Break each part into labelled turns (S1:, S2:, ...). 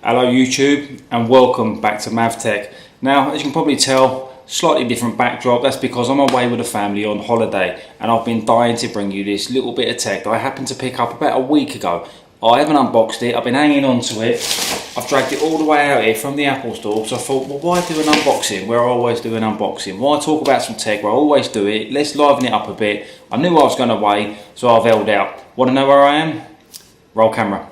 S1: Hello YouTube and welcome back to MavTech. Now, as you can probably tell, slightly different backdrop. That's because I'm away with the family on holiday and I've been dying to bring you this little bit of tech that I happened to pick up about a week ago. I haven't unboxed it, I've been hanging on to it. I've dragged it all the way out here from the Apple store, so I thought, well, why do an unboxing where I always do an unboxing? Why talk about some tech where I always do it? Let's liven it up a bit. I knew I was going away, so I've held out. Want to know where I am? Roll camera.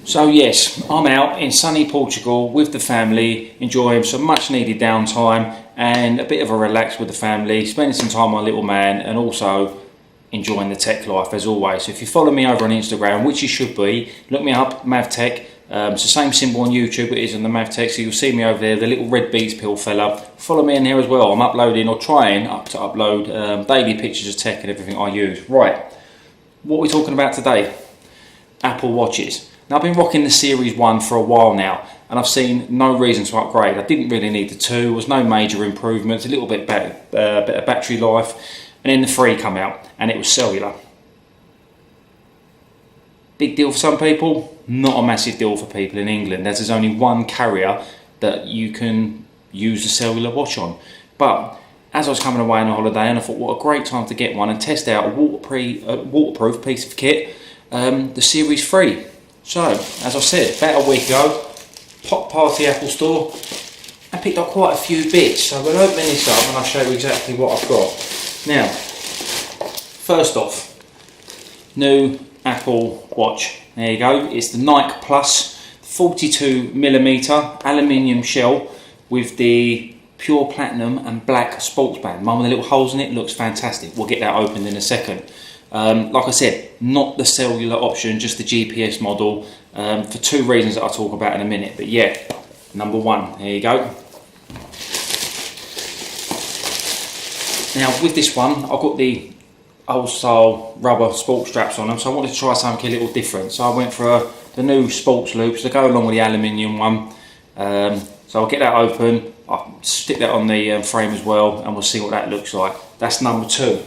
S1: So yes, I'm out in sunny Portugal with the family, enjoying some much needed downtime and a bit of a relax with the family, spending some time with my little man and also enjoying the tech life as always. So if you follow me over on Instagram, which you should be, look me up, MavTech. It's the same symbol on YouTube it is on the MavTech, so you'll see me over there, the little red beats pill fella. Follow me in here as well. I'm uploading or trying to upload daily pictures of tech and everything I use. Right, what are we talking about today? Apple Watches. Now I've been rocking the Series 1 for a while now and I've seen no reason to upgrade. I didn't really need the 2, there was no major improvements, a little bit better battery life, and then the 3 come out and it was cellular. Big deal for some people, not a massive deal for people in England as there's only one carrier that you can use the cellular watch on. But as I was coming away on a holiday and I thought what a great time to get one and test out a waterproof piece of kit, the Series 3. So, as I said, about a week ago, popped past the Apple store and picked up quite a few bits. So we'll open this up and I'll show you exactly what I've got. Now, first off, new Apple Watch. There you go, it's the Nike Plus 42mm aluminium shell with the pure platinum and black sports band. One with the little holes in it, looks fantastic. We'll get that opened in a second. Like I said, not the cellular option, just the GPS model, for two reasons that I'll talk about in a minute. But yeah, number one, there you go. Now with this one, I've got the old style rubber sports straps on them, so I wanted to try something a little different. So I went for the new sports loops to go along with the aluminium one. So I'll get that open, I'll stick that on the frame as well, and we'll see what that looks like. That's number two.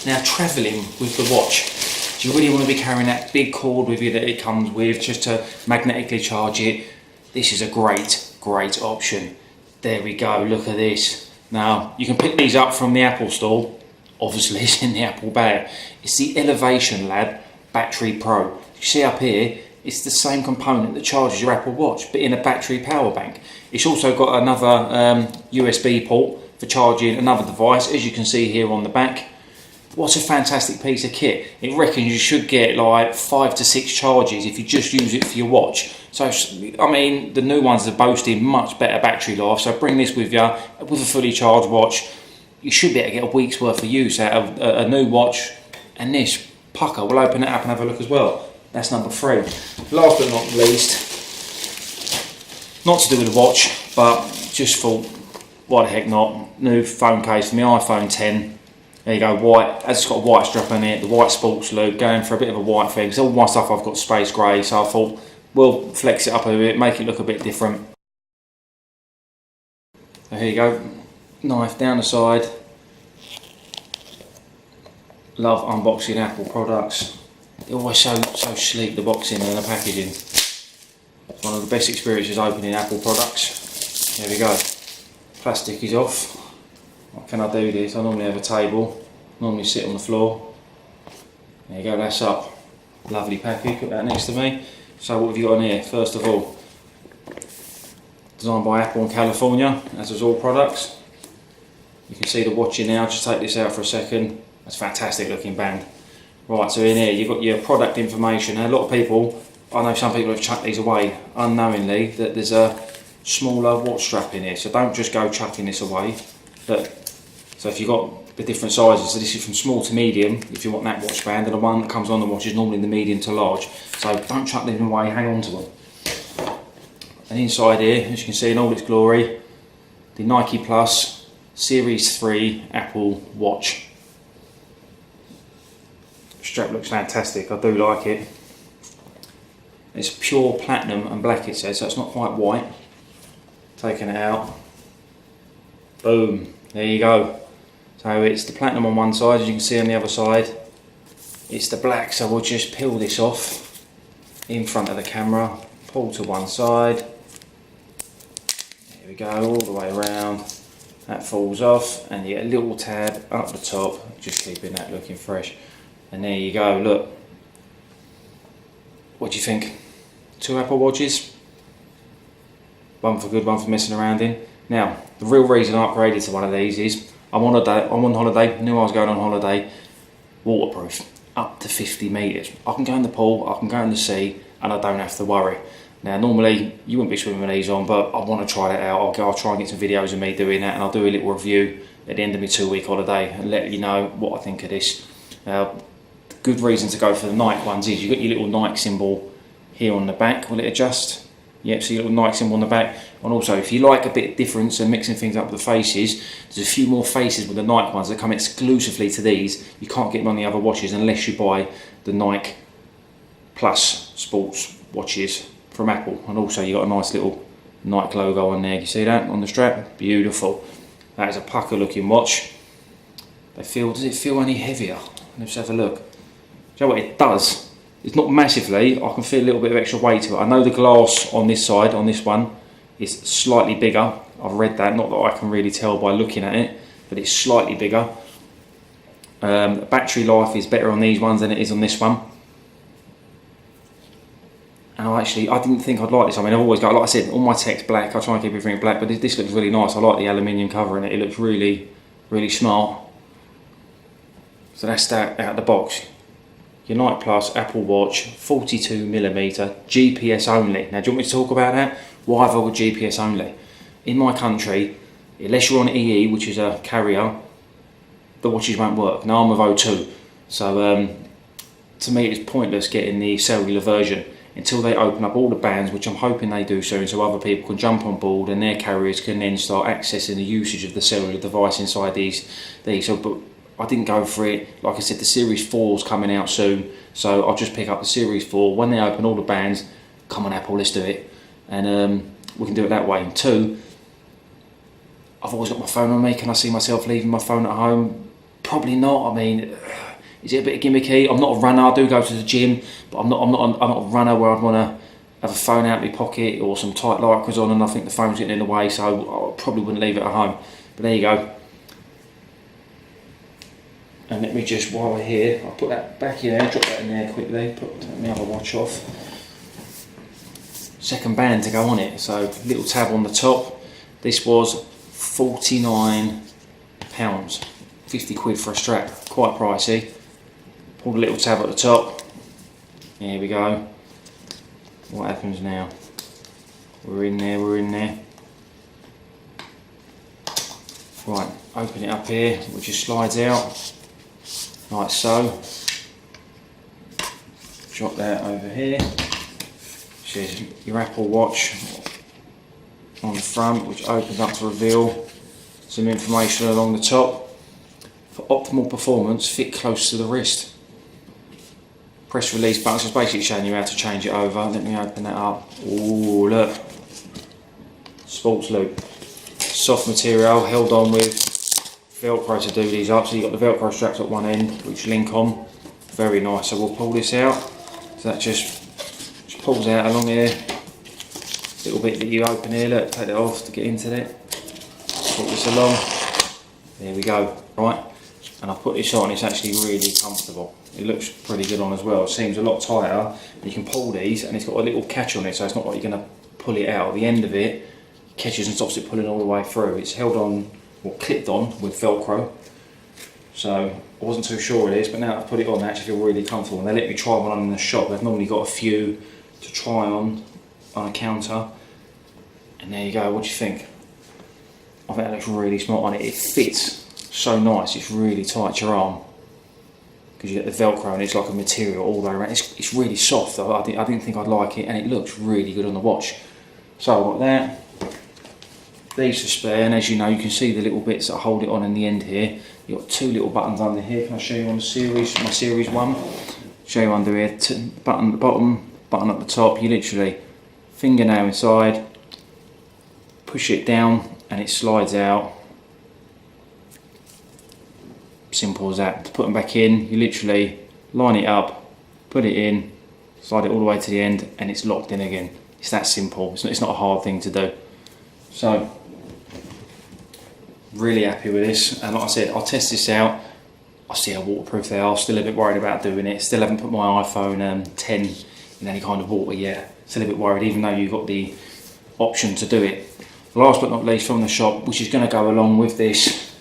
S1: Now travelling with the watch, do you really want to be carrying that big cord with you that it comes with just to magnetically charge it? This is a great option. There we go, look at this. Now you can pick these up from the Apple store, obviously it's in the Apple bag. It's the Elevation Lab Battery Pro. You see up here, it's the same component that charges your Apple Watch but in a battery power bank. It's also got another USB port for charging another device, as you can see here on the back. What a fantastic piece of kit. It reckons you should get like 5 to 6 charges if you just use it for your watch. So, I mean, the new ones are boasting much better battery life, so bring this with you, with a fully charged watch. You should be able to get a week's worth of use out of a new watch. And this pucker, we'll open it up and have a look as well. That's number 3. Last but not least, not to do with the watch, but just thought, why the heck not, new phone case for my iPhone 10. There you go, white, as it's got a white strap on it, the white sports loop, going for a bit of a white thing. So all my stuff I've got space grey, so I thought we'll flex it up a bit, make it look a bit different. So here you go, knife down the side. Love unboxing Apple products. They're always so sleek, the boxing and the packaging. It's one of the best experiences opening Apple products. There we go, plastic is off. What can I do this? I normally have a table, normally sit on the floor. There you go, that's up. Lovely package, put that next to me. So what have you got in here? First of all, designed by Apple in California, as with all products. You can see the watch in now. Just take this out for a second. That's a fantastic looking band. Right, so in here you've got your product information. Now, a lot of people, I know some people have chucked these away unknowingly, that there's a smaller watch strap in here. So don't just go chucking this away. Look, so if you've got the different sizes, so this is from small to medium if you want that watch band, and the one that comes on the watch is normally the medium to large. So don't chuck them away, hang on to them. And inside here, as you can see in all its glory, the Nike Plus Series 3 Apple Watch. Strap looks fantastic, I do like it. It's pure platinum and black, it says, so it's not quite white. Taking it out, boom, there you go. So it's the platinum on one side, as you can see on the other side. It's the black, so we'll just peel this off in front of the camera, pull to one side. There we go, all the way around. That falls off, and you get a little tab up the top, just keeping that looking fresh. And there you go, look. What do you think? 2 Apple Watches? One for good, one for messing around in. Now, the real reason I upgraded to one of these is I'm on holiday, knew I was going on holiday, waterproof, up to 50 metres. I can go in the pool, I can go in the sea, and I don't have to worry. Now, normally you wouldn't be swimming with these on, but I want to try that out. I'll try and get some videos of me doing that, and I'll do a little review at the end of my 2-week holiday and let you know what I think of this. Good reason to go for the Nike ones is you've got your little Nike symbol here on the back. Will it adjust? Yep, so your little Nike symbol on the back. And also, if you like a bit of difference and mixing things up with the faces, there's a few more faces with the Nike ones that come exclusively to these. You can't get them on the other watches unless you buy the Nike Plus sports watches from Apple. And also, you've got a nice little Nike logo on there. You see that on the strap? Beautiful. That is a pucker looking watch. Does it feel any heavier? Let's have a look. Do you know what it does? It's not massively. I can feel a little bit of extra weight to it. I know the glass on this side, on this one, is slightly bigger. I've read that, not that I can really tell by looking at it, but it's slightly bigger. The battery life is better on these ones than it is on this one. And I didn't think I'd like this. I mean, I've always got, like I said, all my tech's black. I try and keep everything black, but this looks really nice. I like the aluminium cover in it. It looks really, really smart. So that's that out of the box. Your Nike Plus Apple Watch, 42mm, GPS only. Now, do you want me to talk about that? Why have I got GPS only? In my country, unless you're on EE, which is a carrier, the watches won't work. Now, I'm with O2, so to me it's pointless getting the cellular version until they open up all the bands, which I'm hoping they do soon, so other people can jump on board and their carriers can then start accessing the usage of the cellular device inside these. But I didn't go for it. Like I said, the Series 4 is coming out soon, so I'll just pick up the Series 4. When they open all the bands, come on Apple, let's do it. And we can do it that way. And 2, I've always got my phone on me. Can I see myself leaving my phone at home? Probably not. I mean, is it a bit gimmicky? I'm not a runner. I do go to the gym, but I'm not a runner where I'd want to have a phone out of my pocket or some tight lycras on and I think the phone's getting in the way, so I probably wouldn't leave it at home. But there you go. And let me just, while we're here, I'll put that back in there, drop that in there quickly, take my other watch off. Second band to go on it, so little tab on the top. This was £49, 50 quid for a strap, quite pricey. Pull the little tab at the top, there we go. What happens now? We're in there. Right, open it up here, which just slides out. Like so. Drop that over here. Which is your Apple Watch on the front, which opens up to reveal some information along the top. For optimal performance, fit close to the wrist. Press release button, so it's basically showing you how to change it over. Let me open that up. Oh, look. Sports loop. Soft material, held on with Velcro to do these up, so you've got the Velcro straps at one end which link on. Very nice. So we'll pull this out. So that just pulls out along here. Little bit that you open here, look, take it off to get into it. Put this along. There we go. Right. And I put this on, it's actually really comfortable. It looks pretty good on as well. It seems a lot tighter. You can pull these and it's got a little catch on it, so it's not like you're going to pull it out. At the end of it catches and stops it pulling all the way through. It's held on or clipped on with Velcro. So I wasn't too sure of this, but now I've put it on, I actually feel really comfortable. And they let me try one on in the shop. They've normally got a few to try on a counter. And there you go, what do you think? I think that looks really smart on it. It fits so nice, it's really tight to your arm. Because you get the Velcro and it's like a material all the way around. It's really soft. I didn't think I'd like it, and it looks really good on the watch. So I've got that. These to spare, and as you know, you can see the little bits that hold it on in the end here. You've got two little buttons under here. Can I show you on the series, my series one? Show you under here, button at the bottom, button at the top. You literally fingernail inside, push it down, and it slides out. Simple as that. To put them back in, you literally line it up, put it in, slide it all the way to the end, and it's locked in again. It's that simple. It's not a hard thing to do. So, really happy with this. And like I said, I'll test this out. I'll see how waterproof they are. Still a bit worried about doing it. Still haven't put my iPhone 10 in any kind of water yet. Still a bit worried, even though you've got the option to do it. Last but not least, from the shop, which is going to go along with this,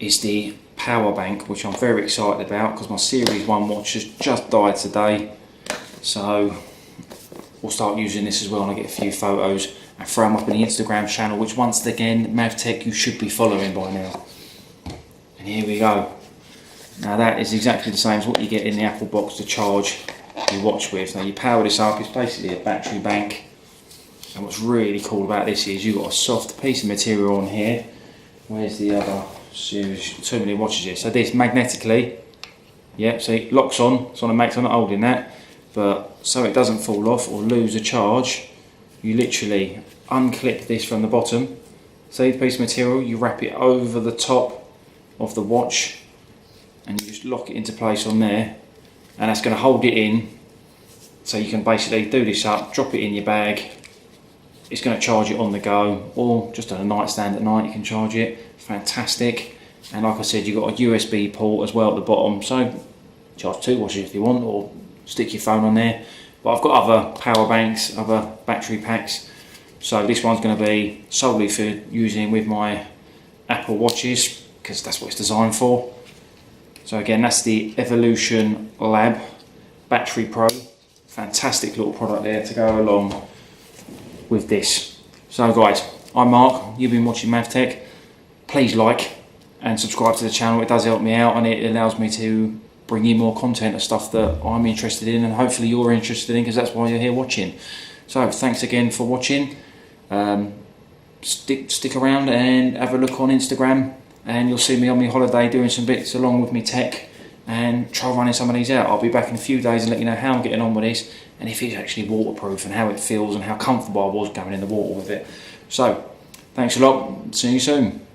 S1: is the power bank, which I'm very excited about because my Series 1 watch has just died today. So we'll start using this as well, and I'll get a few photos and throw them up in the Instagram channel, which once again, Mavtech, you should be following by now. And here we go. Now that is exactly the same as what you get in the Apple box to charge your watch with. Now you power this up, it's basically a battery bank. And what's really cool about this is you've got a soft piece of material on here. Where's the other series? Too many watches here. So this magnetically, yeah, see, it locks on. It's on a max, I'm not holding that. But so it doesn't fall off or lose a charge, you literally unclip this from the bottom. See the piece of material, you wrap it over the top of the watch and you just lock it into place on there, and that's going to hold it in. So you can basically do this up, drop it in your bag. It's going to charge it on the go, or just on a nightstand at night you can charge it. Fantastic. And like I said, you've got a USB port as well at the bottom, so charge two watches if you want, or stick your phone on there. But I've got other power banks, other battery packs, so this one's going to be solely for using with my Apple watches, because that's what it's designed for. So again, that's the Evolution Lab Battery Pro. Fantastic little product there to go along with this. So guys, I'm Mark, you've been watching Mavtech. Please like and subscribe to the channel. It does help me out, and it allows me to bring you more content of stuff that I'm interested in, and hopefully you're interested in, because that's why you're here watching. So thanks again for watching. Stick around and have a look on Instagram, and you'll see me on my holiday doing some bits along with me tech and try running some of these out. I'll be back in a few days and let you know how I'm getting on with this, and if it's actually waterproof and how it feels and how comfortable I was going in the water with it. So thanks a lot, see you soon.